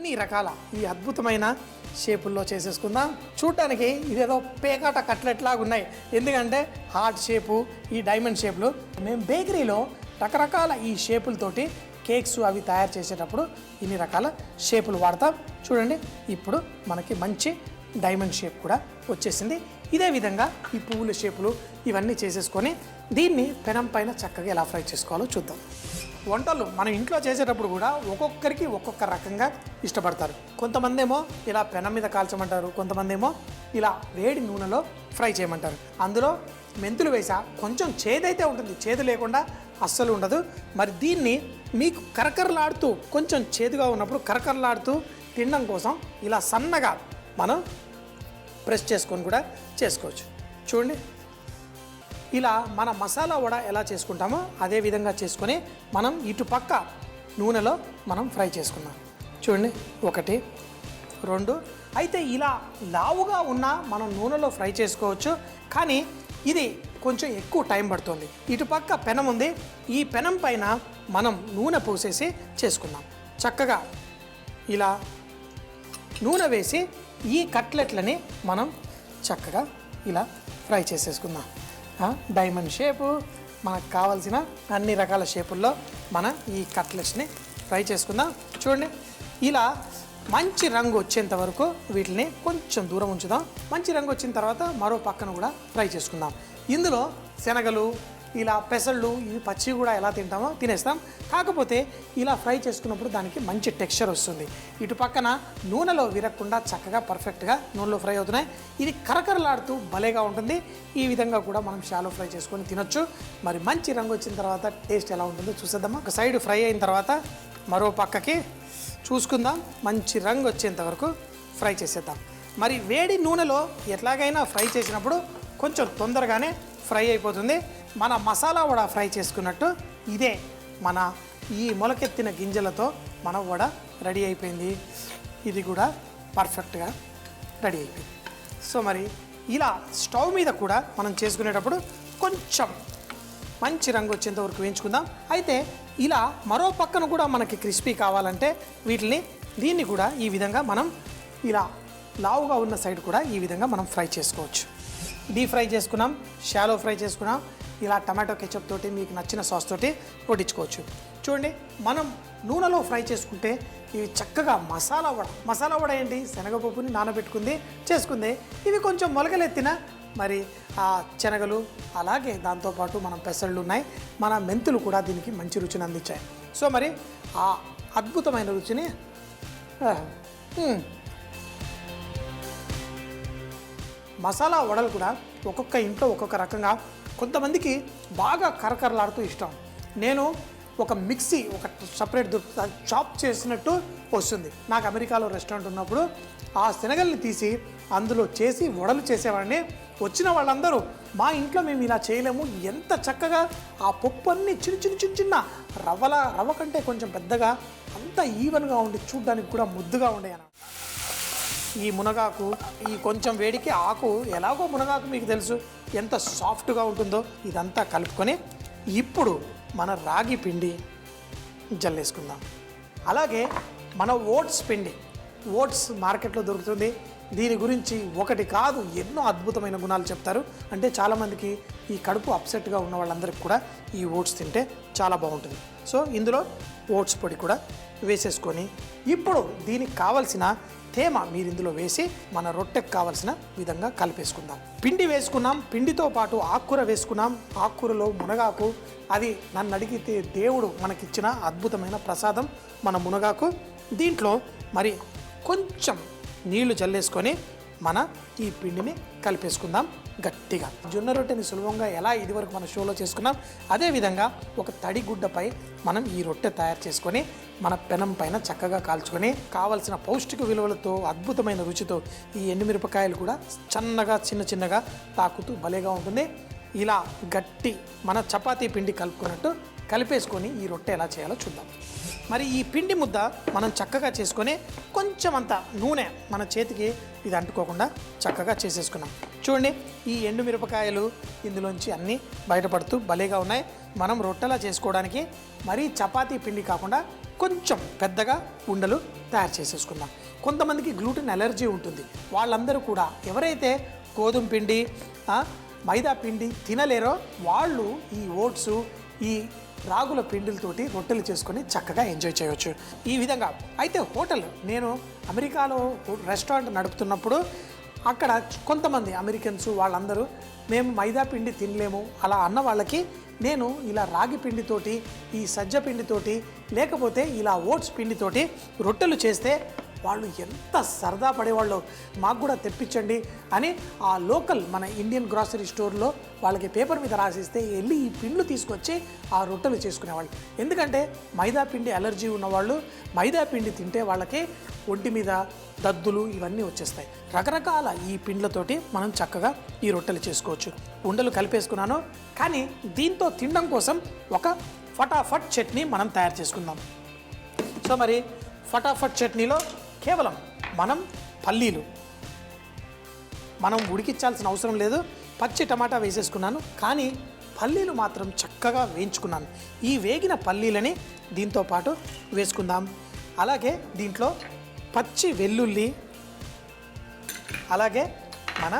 అన్ని రకాల ఈ అద్భుతమైన షేపుల్లో చేసేసుకుందాం. చూడటానికి ఇదేదో పేకాట కట్లెట్ లాగా ఉన్నాయి, ఎందుకంటే హార్ట్ షేపు, ఈ డైమండ్ షేపులు. మేము బేకరీలో రకరకాల ఈ షేపులతోటి కేక్స్ అవి తయారు చేసేటప్పుడు ఇన్ని రకాల షేపులు వాడతాం. చూడండి, ఇప్పుడు మనకి మంచి డైమండ్ షేప్ కూడా వచ్చేసింది. ఇదే విధంగా ఈ పువ్వుల షేపులు ఇవన్నీ చేసేసుకొని దీన్ని పెనం పైన చక్కగా ఎలా ఫ్రై చేసుకోవాలో చూద్దాం. వంటలు మనం ఇంట్లో చేసేటప్పుడు కూడా ఒక్కొక్కరికి ఒక్కొక్క రకంగా ఇష్టపడతారు. కొంతమంది ఏమో ఇలా పెనం మీద కాల్చమంటారు, కొంతమంది ఏమో ఇలా వేడి నూనెలో ఫ్రై చేయమంటారు. అందులో మెంతులు వేసా కొంచెం చేదైతే ఉంటుంది, చేదు లేకుండా అస్సలు ఉండదు. మరి దీన్ని మీకు కరకరలాడుతూ కొంచెం చేదుగా ఉన్నప్పుడు కరకరలాడుతూ తినడం కోసం ఇలా సన్నగా మనం ప్రెస్ చేసుకొని కూడా చేసుకోవచ్చు. చూడండి, ఇలా మన మసాలా వడ ఎలా చేసుకుంటామో అదే విధంగా చేసుకొని మనం ఇటుపక్క నూనెలో మనం ఫ్రై చేసుకుందాం. చూడండి, 1 2. అయితే ఇలా లావుగా ఉన్న మనం నూనెలో ఫ్రై చేసుకోవచ్చు, కానీ ఇది కొంచెం ఎక్కువ టైం పడుతుంది. ఇటుపక్క పెనం ఉంది, ఈ పెనం పైన మనం నూనె పోసేసి చేసుకుందాం. చక్కగా ఇలా నూనె వేసి ఈ కట్లెట్లని మనం చక్కగా ఇలా ఫ్రై చేసేసుకుందాం. డైమండ్ షేపు, మనకు కావాల్సిన అన్ని రకాల షేపుల్లో మనం ఈ కట్లెట్స్ని ఫ్రై చేసుకుందాం. చూడండి, ఇలా మంచి రంగు వచ్చేంత వరకు వీటిని కొంచెం దూరం ఉంచుదాం. మంచి రంగు వచ్చిన తర్వాత మరో పక్కన కూడా ఫ్రై చేసుకుందాం. ఇందులో శనగలు, ఇలా పెసళ్ళు, ఇవి పచ్చి కూడా ఎలా తింటామో తినేస్తాం. కాకపోతే ఇలా ఫ్రై చేసుకున్నప్పుడు దానికి మంచి టెక్స్చర్ వస్తుంది. ఇటు పక్కన నూనెలో విరగకుండా చక్కగా పర్ఫెక్ట్గా నూనెలో ఫ్రై అవుతున్నాయి. ఇది కరకరలాడుతూ భలేగా ఉంటుంది. ఈ విధంగా కూడా మనం షాలో ఫ్రై చేసుకొని తినొచ్చు. మరి మంచి రంగు వచ్చిన తర్వాత టేస్ట్ ఎలా ఉంటుందో చూసేద్దామా. ఒక సైడ్ ఫ్రై అయిన తర్వాత మరో పక్కకి చూసుకుందాం. మంచి రంగు వచ్చేంత వరకు ఫ్రై చేసేద్దాం. మరి వేడి నూనెలో ఎట్లాగైనా ఫ్రై చేసినప్పుడు కొంచెం తొందరగానే ఫ్రై అయిపోతుంది. మన మసాలా వడ ఫ్రై చేసుకున్నట్టు ఇదే మన ఈ మొలకెత్తిన గింజలతో మన వడ రెడీ అయిపోయింది. ఇది కూడా పర్ఫెక్ట్గా రెడీ అయిపోయింది. సో మరి ఇలా స్టవ్ మీద కూడా మనం చేసుకునేటప్పుడు కొంచెం మంచి రంగు వచ్చేంత వరకు వేయించుకుందాం. అయితే ఇలా మరో పక్కన కూడా మనకి క్రిస్పీ కావాలంటే దీన్ని కూడా ఈ విధంగా మనం ఇలా లావుగా ఉన్న సైడ్ కూడా ఈ విధంగా మనం ఫ్రై చేసుకోవచ్చు. డీప్ ఫ్రై చేసుకున్నాం, షాలో ఫ్రై చేసుకున్నాం. ఇలా టమాటో కెచప్ తోటి మీకు నచ్చిన సాస్ తోటి వడ్డించుకోవచ్చు. చూడండి, మనం నూనెలో ఫ్రై చేసుకుంటే ఇవి చక్కగా మసాలా వడ ఏంటి, శనగపప్పుని నానబెట్టుకుంది చేసుకుంది. ఇవి కొంచెం మొలకలెత్తిన మరి ఆ శనగలు, అలాగే దాంతోపాటు మనం పెసళ్ళు ఉన్నాయి, మన మెంతులు కూడా దీనికి మంచి రుచిని అందించాయి. సో మరి ఆ అద్భుతమైన రుచిని మసాలా వడలు కూడా ఒక్కొక్క ఇంట్లో ఒక్కొక్క రకంగా, కొంతమందికి బాగా కరకరలాడుతూ ఇష్టం. నేను ఒక మిక్సీ, ఒక సపరేట్ చాప్ చేసినట్టు వస్తుంది. నాకు అమెరికాలో రెస్టారెంట్ ఉన్నప్పుడు ఆ శనగల్ని తీసి అందులో చేసి వడలు చేసేవాడిని. వచ్చిన వాళ్ళందరూ మా ఇంట్లో మేము ఇలా చేయలేము, ఎంత చక్కగా ఆ పప్పు అన్నీ చిన్న రవ్వ కంటే కొంచెం పెద్దగా, అంత ఈవెన్గా ఉండి చూడ్డానికి కూడా ముద్దుగా ఉండే. ఈ మునగాకు, ఈ కొంచెం వేడికి ఆకు, ఎలాగో మునగాకు మీకు తెలుసు ఎంత సాఫ్ట్గా ఉంటుందో. ఇదంతా కలుపుకొని ఇప్పుడు మన రాగి పిండి జల్లేసుకుందాం. అలాగే మన ఓట్స్ పిండి, ఓట్స్ మార్కెట్లో దొరుకుతుంది. దీని గురించి ఒకటి కాదు ఎన్నో అద్భుతమైన గుణాలు చెప్తారు. అంటే చాలామందికి ఈ కడుపు అప్సెట్గా ఉన్న వాళ్ళందరికీ కూడా ఈ ఓట్స్ తింటే చాలా బాగుంటుంది. సో ఇందులో ఓట్స్ పొడి కూడా వేసేసుకొని ఇప్పుడు దీనికి కావలసిన తేమ మీరు ఇందులో వేసి మన రొట్టెకి కావలసిన విధంగా కలిపేసుకుందాం. పిండి వేసుకున్నాం, పిండితో పాటు ఆకుకూర వేసుకున్నాం. ఆకుకూరలో మునగాకు, అది నన్ను అడిగితే దేవుడు మనకిచ్చిన అద్భుతమైన ప్రసాదం మన మునగాకు. దీంట్లో మరి కొంచెం నీళ్లు చల్లేసుకొని మన ఈ పిండిని కలిపేసుకుందాం గట్టిగా. జొన్న రొట్టెని సులభంగా ఎలా ఇదివరకు మన షోలో చేసుకున్నాం అదేవిధంగా ఒక తడి గుడ్డపై మనం ఈ రొట్టె తయారు చేసుకొని మన పెనం పైన చక్కగా కాల్చుకొని కావలసిన పౌష్టిక విలువలతో అద్భుతమైన రుచితో ఈ ఎండుమిరపకాయలు కూడా చిన్నగా తాకుతూ భలేగా ఉంటుంది. ఇలా గట్టి మన చపాతీ పిండి కలుపుకున్నట్టు కలిపేసుకొని ఈ రొట్టె ఎలా చేయాలో చూద్దాం. మరి ఈ పిండి ముద్ద మనం చక్కగా చేసుకొని కొంచెం అంత నూనె మన చేతికి ఇది అంటుకోకుండా చక్కగా చేసేసుకున్నాం. చూడండి, ఈ ఎండుమిరపకాయలు ఇందులోంచి అన్నీ బయటపడుతూ భలేగా ఉన్నాయి. మనం రొట్టెలా చేసుకోవడానికి మరీ చపాతీ పిండి కాకుండా కొంచెం పెద్దగా ఉండలు తయారు చేసేసుకుందాం. కొంతమందికి గ్లూటెన్ అలర్జీ ఉంటుంది. వాళ్ళందరూ కూడా ఎవరైతే గోధుమ పిండి మైదా పిండి తినలేరో వాళ్ళు ఈ ఓట్స్ ఈ రాగుల పిండిలతోటి రొట్టెలు చేసుకొని చక్కగా ఎంజాయ్ చేయవచ్చు ఈ విధంగా. అయితే హోటల్, నేను అమెరికాలో రెస్టారెంట్ నడుపుతున్నప్పుడు అక్కడ కొంతమంది అమెరికన్స్ వాళ్ళందరూ మేము మైదా పిండి తినలేము అలా అన్న వాళ్ళకి నేను ఇలా రాగి పిండితోటి, ఈ సజ్జ పిండితోటి, లేకపోతే ఇలా ఓట్స్ పిండితోటి రొట్టెలు చేస్తే వాళ్ళు ఎంత సరదా పడేవాళ్ళు. మాకు కూడా తెప్పించండి అని ఆ లోకల్ మన ఇండియన్ గ్రాసరీ స్టోర్లో వాళ్ళకి పేపర్ మీద రాసిస్తే వెళ్ళి ఈ పిండ్లు తీసుకొచ్చి ఆ రొట్టెలు చేసుకునేవాళ్ళు. ఎందుకంటే మైదా పిండి అలర్జీ ఉన్నవాళ్ళు మైదా పిండి తింటే వాళ్ళకి ఒంటి మీద దద్దులు ఇవన్నీ వచ్చేస్తాయి. రకరకాల ఈ పిండ్లతోటి మనం చక్కగా ఈ రొట్టెలు చేసుకోవచ్చు. ఉండలు కలిపేసుకున్నాను, కానీ దీంతో తినడం కోసం ఒక ఫటాఫట్ చట్నీ మనం తయారు చేసుకుందాం. సో మరి ఫటాఫట్ చట్నీలో కేవలం మనం పల్లీలు మనం ఉడికించాల్సిన అవసరం లేదు. పచ్చి టమాటా వేసేసుకున్నాను, కానీ పల్లీలు మాత్రం చక్కగా వేయించుకున్నాను. ఈ వేగిన పల్లీలని దీంతో పాటు వేసుకుందాం. అలాగే దీంట్లో పచ్చి వెల్లుల్లి, అలాగే మన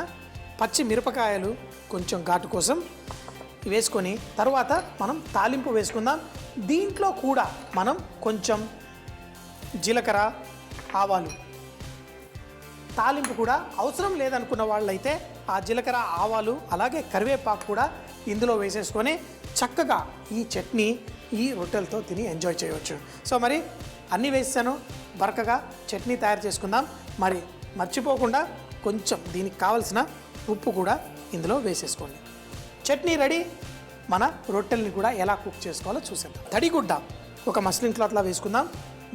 పచ్చి మిరపకాయలు కొంచెం ఘాటు కోసం వేసుకొని తర్వాత మనం తాలింపు వేసుకుందాం. దీంట్లో కూడా మనం కొంచెం జీలకర్ర, ఆవాలు, తాలింపు కూడా అవసరం లేదనుకున్న వాళ్ళైతే ఆ జీలకర్ర, ఆవాలు అలాగే కరివేపాకు కూడా ఇందులో వేసేసుకొని చక్కగా ఈ చట్నీ ఈ రొట్టెలతో తిని ఎంజాయ్ చేయవచ్చు. సో మరి అన్నీ వేసాను, బరకగా చట్నీ తయారు చేసుకుందాం. మరి మర్చిపోకుండా కొంచెం దీనికి కావలసిన ఉప్పు కూడా ఇందులో వేసేసుకోండి. చట్నీ రెడీ. మన రొట్టెల్ని కూడా ఎలా కుక్ చేసుకోవాలో చూసేద్దాం. తడిగుడ్డ ఒక మస్లిన్ క్లాత్లా వేసుకుందాం.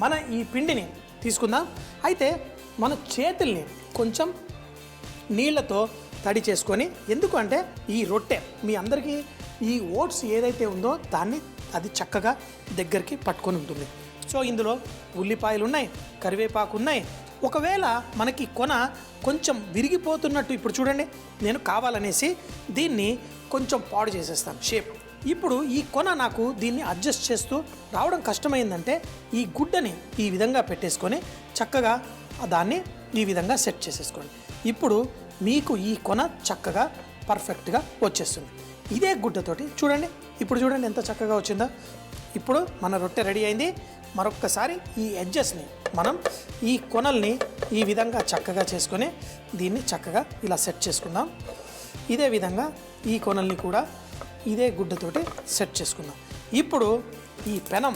మన ఈ పిండిని తీసుకుందాం. అయితే మన చేతుల్ని కొంచెం నీళ్లతో తడి చేసుకొని, ఎందుకంటే ఈ రొట్టె మీ అందరికీ ఈ ఓట్స్ ఏదైతే ఉందో దాన్ని అది చక్కగా దగ్గరికి పట్టుకొని ఉంటుంది. సో ఇందులో ఉల్లిపాయలు ఉన్నాయి, కరివేపాకు ఉన్నాయి. ఒకవేళ మనకి కొన కొంచెం విరిగిపోతున్నట్టు ఇప్పుడు చూడండి, నేను కావాలనేసి దీన్ని కొంచెం పాడు చేసేస్తాను షేప్. ఇప్పుడు ఈ కొన నాకు దీన్ని అడ్జస్ట్ చేస్తూ రావడం కష్టమైందంటే ఈ గుడ్డని ఈ విధంగా పెట్టేసుకొని చక్కగా దాన్ని ఈ విధంగా సెట్ చేసేసుకోండి. ఇప్పుడు మీకు ఈ కొన చక్కగా పర్ఫెక్ట్గా వచ్చేస్తుంది. ఇదే గుడ్డతోటి చూడండి, ఇప్పుడు చూడండి ఎంత చక్కగా వచ్చిందో. ఇప్పుడు మన రొట్టె రెడీ అయింది. మరొక్కసారి ఈ ఎడ్జెస్ని మనం ఈ కొనల్ని ఈ విధంగా చక్కగా చేసుకొని దీన్ని చక్కగా ఇలా సెట్ చేసుకుందాం. ఇదే విధంగా ఈ కొనల్ని కూడా ఇదే గుడ్డతోటి సెట్ చేసుకుందాం. ఇప్పుడు ఈ పెనం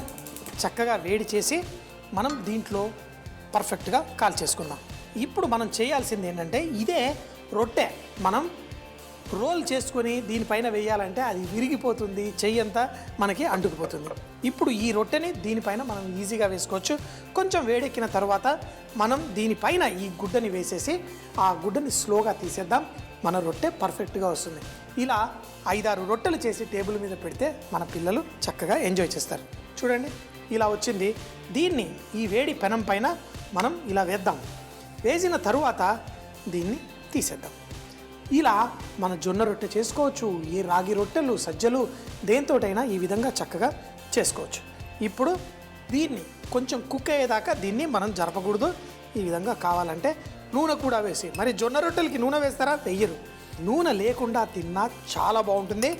చక్కగా వేడి చేసి మనం దీంట్లో పర్ఫెక్ట్గా కాల్చేసుకుందాం. ఇప్పుడు మనం చేయాల్సింది ఏంటంటే ఇదే రొట్టె మనం రోల్ చేసుకొని దీనిపైన వేయాలంటే అది విరిగిపోతుంది, చెయ్యంతా మనకి అంటుకుపోతుంది. ఇప్పుడు ఈ రొట్టెని దీనిపైన మనం ఈజీగా వేసుకోవచ్చు. కొంచెం వేడెక్కిన తర్వాత మనం దీనిపైన ఈ గుడ్డని వేసేసి ఆ గుడ్డని స్లోగా తీసేద్దాం. మన రొట్టె పర్ఫెక్ట్గా వస్తుంది. ఇలా 5-6 రొట్టెలు చేసి టేబుల్ మీద పెడితే మన పిల్లలు చక్కగా ఎంజాయ్ చేస్తారు. చూడండి ఇలా వచ్చింది. దీన్ని ఈ వేడి పెనం పైన మనం ఇలా వేద్దాం. వేసిన తరువాత దీన్ని తీసేద్దాం. ఇలా మన జొన్న రొట్టె చేసుకోవచ్చు, ఈ రాగి రొట్టెలు, సజ్జలు దేంతోటైనా ఈ విధంగా చక్కగా చేసుకోవచ్చు. ఇప్పుడు దీన్ని కొంచెం కుక్ అయ్యేదాకా దీన్ని మనం జరపకూడదు. ఈ విధంగా కావాలంటే నూనె కూడా వేసి, మరి జొన్న రొట్టెలకి నూనె వేస్తారా? వెయ్యరు. నూనె లేకుండా తిన్నా చాలా బాగుంటుంది.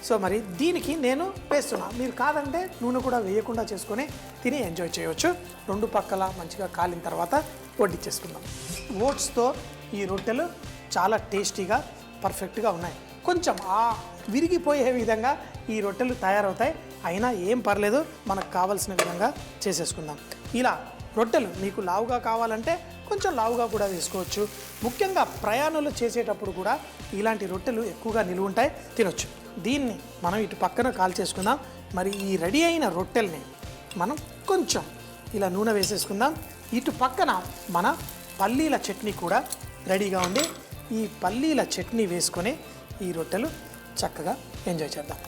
సో మరి దీనికి నేను వేస్తున్నా, మీరు కాదంటే నూనె కూడా వేయకుండా చేసుకొని తిని ఎంజాయ్ చేయవచ్చు. 2 పక్కల మంచిగా కాలిన తర్వాత వడ్డించేసుకుందాం. ఓట్స్తో ఈ రొట్టెలు చాలా టేస్టీగా పర్ఫెక్ట్గా ఉన్నాయి. కొంచెం విరిగిపోయే విధంగా ఈ రొట్టెలు తయారవుతాయి, అయినా ఏం పర్లేదు, మనకు కావాల్సిన విధంగా చేసేసుకుందాం. ఇలా రొట్టెలు మీకు లావుగా కావాలంటే కొంచెం లావుగా కూడా వేసుకోవచ్చు. ముఖ్యంగా ప్రయాణాలు చేసేటప్పుడు కూడా ఇలాంటి రొట్టెలు ఎక్కువగా నిలువ ఉంటాయి, తినొచ్చు. దీన్ని మనం ఇటు పక్కన కాల్చేసుకుందాం. మరి ఈ రెడీ అయిన రొట్టెల్ని మనం కొంచెం ఇలా నూనె వేసేసుకుందాం. ఇటు పక్కన మన పల్లీల చట్నీ కూడా రెడీగా ఉంది. ఈ పల్లీల చట్నీ వేసుకొని ఈ రొట్టెలు చక్కగా ఎంజాయ్ చేద్దాం.